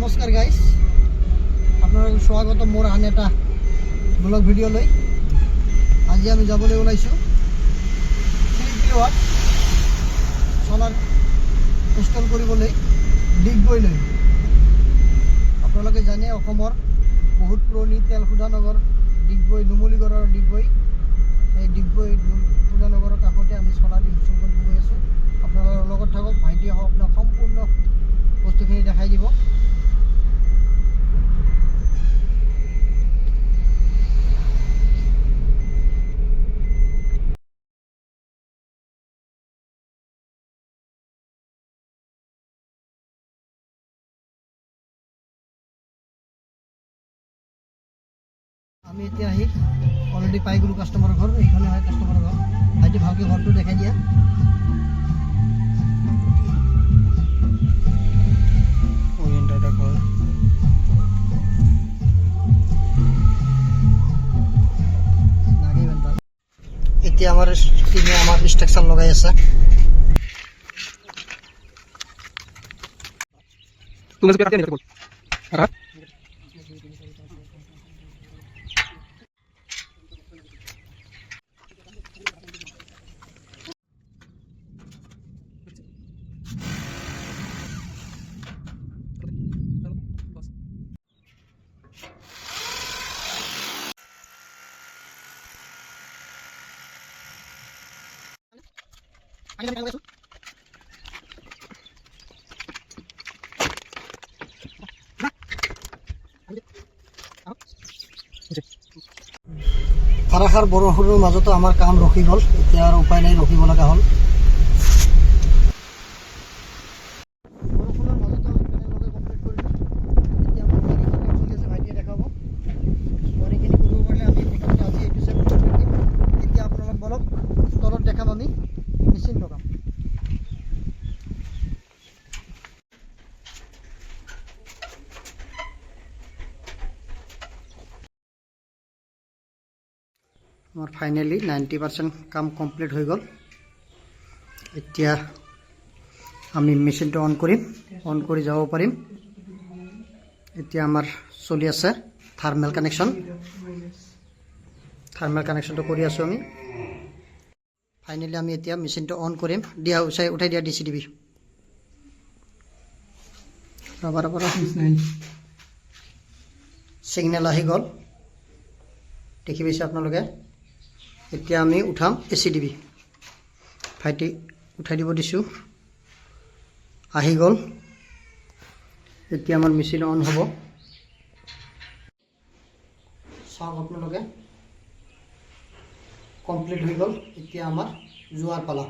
নমস্কাৰ গাইজ, আপোনালোকক স্বাগত মোৰ আন এটা ব্লগ ভিডিঅ'লৈ। আজি আমি যাবলৈ ওলাইছোঁ চলাৰ ইনষ্টল কৰিবলৈ ডিগবৈলৈ। আপোনালোকে জানে অসমৰ বহুত পুৰণি তেল শোধনাগাৰ ডিগবৈ, নুমলীগড়ৰ ডিগবৈ। এই ডিগবৈ শোধনাগাৰৰ কাষতে আমি চলাৰ ইনষ্টল কৰিব গৈ আছোঁ। আপোনালোকৰ লগত থাকক, ভাইটিয়ে আপোনাক সম্পূৰ্ণ বস্তুখিনি দেখাই দিব। আমি এতিয়া আহি অলৰেডি পাই গ'লোঁ কাষ্টমাৰৰ ঘৰ। এইখনে হয় কাষ্টমাৰৰ ঘৰ। ভাইটি ভালকৈ ঘৰটো দেখাই দিয়া। এতিয়া আমাৰ টিমে আমাৰ ষ্ট্ৰাকচাৰ লগাই আছে। ধাৰাসাৰ বৰষুণৰ মাজতো আমাৰ কাম ৰখি গ'ল। এতিয়া আৰু উপায় নাই, ৰখিব লগা হ'ল। বৰষুণৰ মাজতো কেনেকৈ কমপ্লিট কৰিলোঁ। এতিয়া আমাৰ গাড়ীখন চলি আছে, ভাইটিয়ে দেখাব। গাড়ীখিনি কৰিব পাৰিলে আমি প্ৰথমতে আজি এইটো চেক কৰি দিম। এতিয়া আপোনালোক বলক তলত দেখাম আমি মেচিন লগাম। আমার ফাইনালি 90% কাম কমপ্লিট হৈ গ'ল। এতিয়া আমি মেচিনটো অন কৰিম, অন কৰি যাব পাৰিম। এতিয়া আমাৰ চলি আছে থাৰ্মেল কানেকশ্যন। থাৰ্মেল কানেকশ্যনটো কৰি আছোঁ আমি। ফাইনালি আমি এতিয়া মেচিনটো অন কৰিম। দিয়া উঠাই দিয়া ডিচি টিভি। ছিগনেল আহি গ'ল, দেখি পাইছে আপোনালোকে। এতিয়া আমি উঠাম এচি টিভি। ভাইটি উঠাই দিব দিছোঁ, আহি গ'ল। এতিয়া আমাৰ মেচিন অন হ'ব। চাওক আপোনালোকে, কমপ্লিট হৈ গ'ল। এতিয়া আমাৰ যোৱাৰ পালা।